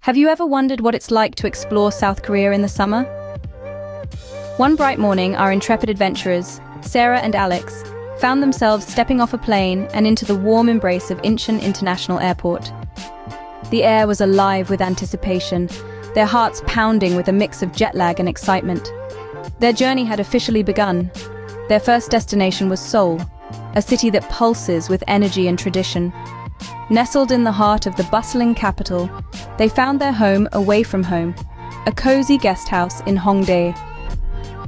Have you ever wondered what it's like to explore South Korea in the summer? One bright morning, our intrepid adventurers, Sarah and Alex, found themselves stepping off a plane and into the warm embrace of Incheon International Airport. The air was alive with anticipation, their hearts pounding with a mix of jet lag and excitement. Their journey had officially begun. Their first destination was Seoul, a city that pulses with energy and tradition. Nestled in the heart of the bustling capital, they found their home away from home, a cozy guest house in Hongdae.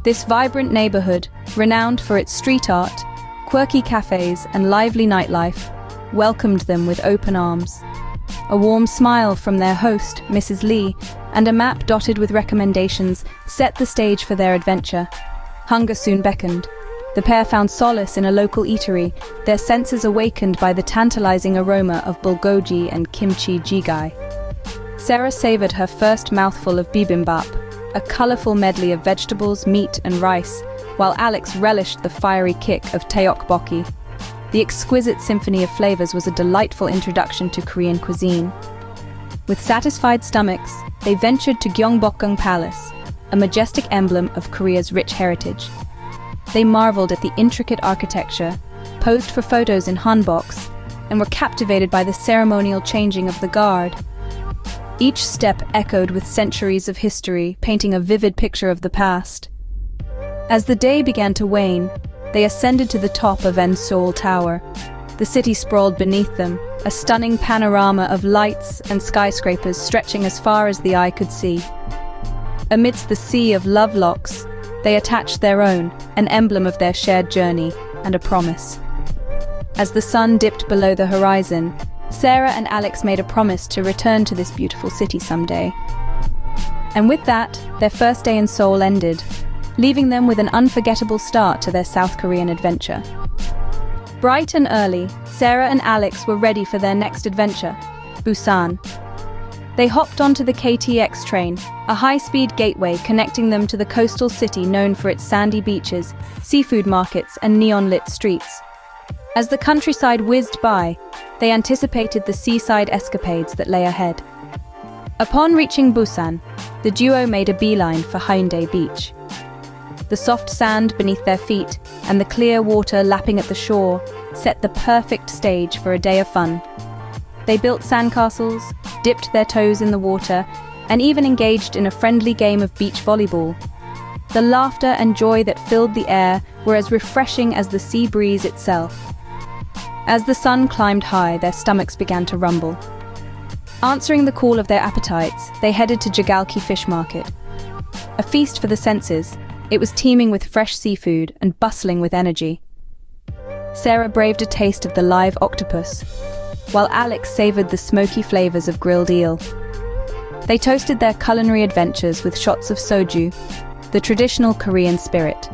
This vibrant neighborhood, renowned for its street art, quirky cafes, and lively nightlife, welcomed them with open arms. A warm smile from their host, Mrs. Lee, and a map dotted with recommendations set the stage for their adventure. Hunger soon beckoned. The pair found solace in a local eatery, their senses awakened by the tantalizing aroma of bulgogi and kimchi jjigae. Sarah savored her first mouthful of bibimbap, a colorful medley of vegetables, meat, and rice, while Alex relished the fiery kick of tteokbokki. The exquisite symphony of flavors was a delightful introduction to Korean cuisine. With satisfied stomachs, they ventured to Gyeongbokgung Palace, a majestic emblem of Korea's rich heritage. They marveled at the intricate architecture, posed for photos in hanboks, and were captivated by the ceremonial changing of the guard. Each step echoed with centuries of history, painting a vivid picture of the past. As the day began to wane, they ascended to the top of Seoul Tower. The city sprawled beneath them, a stunning panorama of lights and skyscrapers stretching as far as the eye could see. Amidst the sea of love locks, they attached their own, an emblem of their shared journey and a promise. As the sun dipped below the horizon, Sarah and Alex made a promise to return to this beautiful city someday. And with that, their first day in Seoul ended, leaving them with an unforgettable start to their South Korean adventure. Bright and early, Sarah and Alex were ready for their next adventure, Busan. They hopped onto the KTX train, a high-speed gateway connecting them to the coastal city known for its sandy beaches, seafood markets, and neon-lit streets. As the countryside whizzed by, they anticipated the seaside escapades that lay ahead. Upon reaching Busan, the duo made a beeline for Haeundae Beach. The soft sand beneath their feet and the clear water lapping at the shore set the perfect stage for a day of fun. They built sandcastles, dipped their toes in the water, and even engaged in a friendly game of beach volleyball. The laughter and joy that filled the air were as refreshing as the sea breeze itself. As the sun climbed high, their stomachs began to rumble. Answering the call of their appetites, they headed to Jagalki Fish Market. A feast for the senses, it was teeming with fresh seafood and bustling with energy. Sarah braved a taste of the live octopus, while Alex savored the smoky flavors of grilled eel. They toasted their culinary adventures with shots of soju, the traditional Korean spirit.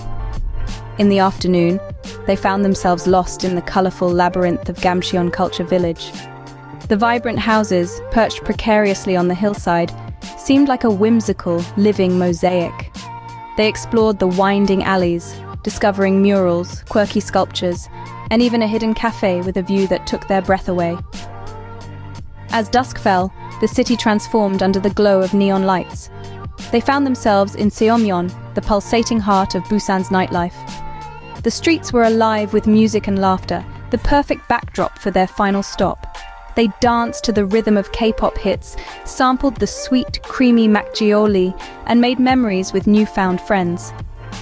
In the afternoon, they found themselves lost in the colorful labyrinth of Gamcheon Culture Village. The vibrant houses, perched precariously on the hillside, seemed like a whimsical, living mosaic. They explored the winding alleys, discovering murals, quirky sculptures, and even a hidden cafe with a view that took their breath away. As dusk fell, the city transformed under the glow of neon lights. They found themselves in Seomyeon, the pulsating heart of Busan's nightlife. The streets were alive with music and laughter, the perfect backdrop for their final stop. They danced to the rhythm of K-pop hits, sampled the sweet, creamy makgeolli, and made memories with newfound friends.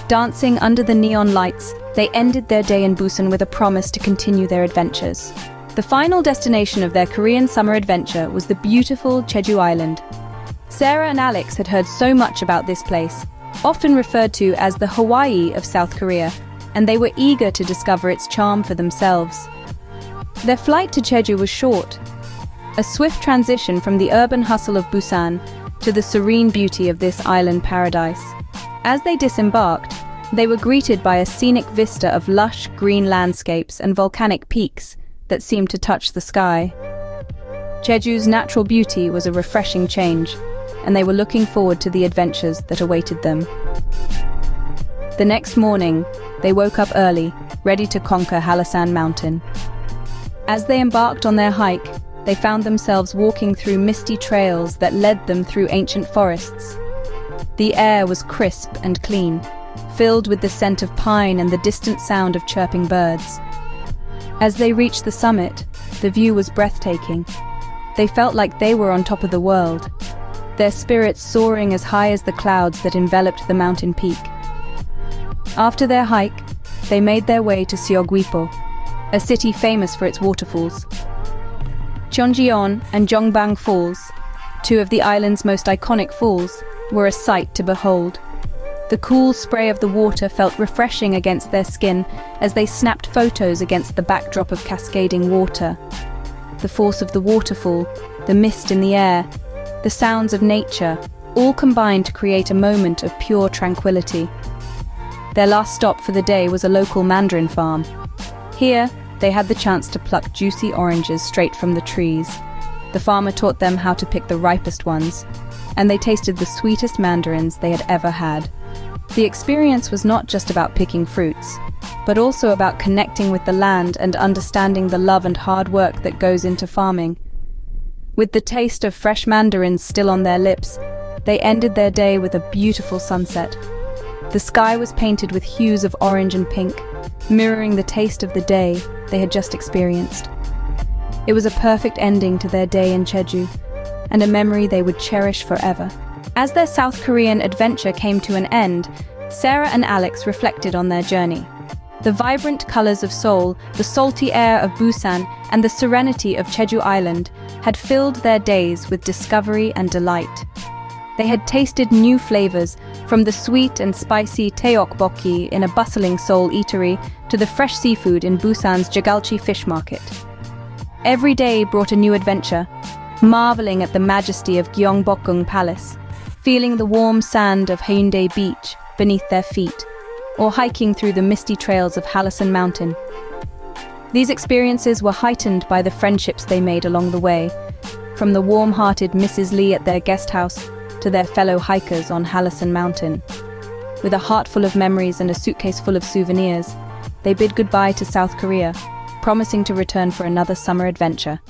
Dancing under the neon lights, they ended their day in Busan with a promise to continue their adventures. The final destination of their Korean summer adventure was the beautiful Jeju Island. Sarah and Alex had heard so much about this place, often referred to as the Hawaii of South Korea, and they were eager to discover its charm for themselves. Their flight to Jeju was short, a swift transition from the urban hustle of Busan to the serene beauty of this island paradise. As they disembarked, they were greeted by a scenic vista of lush green landscapes and volcanic peaks that seemed to touch the sky. Jeju's natural beauty was a refreshing change, and they were looking forward to the adventures that awaited them. The next morning, they woke up early, ready to conquer Halasan Mountain. As they embarked on their hike, they found themselves walking through misty trails that led them through ancient forests. The air was crisp and clean, filled with the scent of pine and the distant sound of chirping birds. As they reached the summit, the view was breathtaking. They felt like they were on top of the world, their spirits soaring as high as the clouds that enveloped the mountain peak. After their hike, they made their way to Siogwipo, a city famous for its waterfalls. Cheonjeon and Jongbang Falls, two of the island's most iconic falls, were a sight to behold. The cool spray of the water felt refreshing against their skin as they snapped photos against the backdrop of cascading water. The force of the waterfall, the mist in the air, the sounds of nature, all combined to create a moment of pure tranquility. Their last stop for the day was a local mandarin farm. Here, they had the chance to pluck juicy oranges straight from the trees. The farmer taught them how to pick the ripest ones, and they tasted the sweetest mandarins they had ever had. The experience was not just about picking fruits, but also about connecting with the land and understanding the love and hard work that goes into farming. With the taste of fresh mandarins still on their lips, they ended their day with a beautiful sunset. The sky was painted with hues of orange and pink, mirroring the taste of the day they had just experienced. It was a perfect ending to their day in Jeju, and a memory they would cherish forever. As their South Korean adventure came to an end, Sarah and Alex reflected on their journey. The vibrant colors of Seoul, the salty air of Busan, and the serenity of Jeju Island had filled their days with discovery and delight. They had tasted new flavors, from the sweet and spicy tteokbokki in a bustling Seoul eatery to the fresh seafood in Busan's Jagalchi fish market. Every day brought a new adventure, marveling at the majesty of Gyeongbokgung Palace, feeling the warm sand of Haeundae Beach beneath their feet, or hiking through the misty trails of Hallasan Mountain. These experiences were heightened by the friendships they made along the way, from the warm-hearted Mrs. Lee at their guest house to their fellow hikers on Hallasan Mountain. With a heart full of memories and a suitcase full of souvenirs, they bid goodbye to South Korea, promising to return for another summer adventure.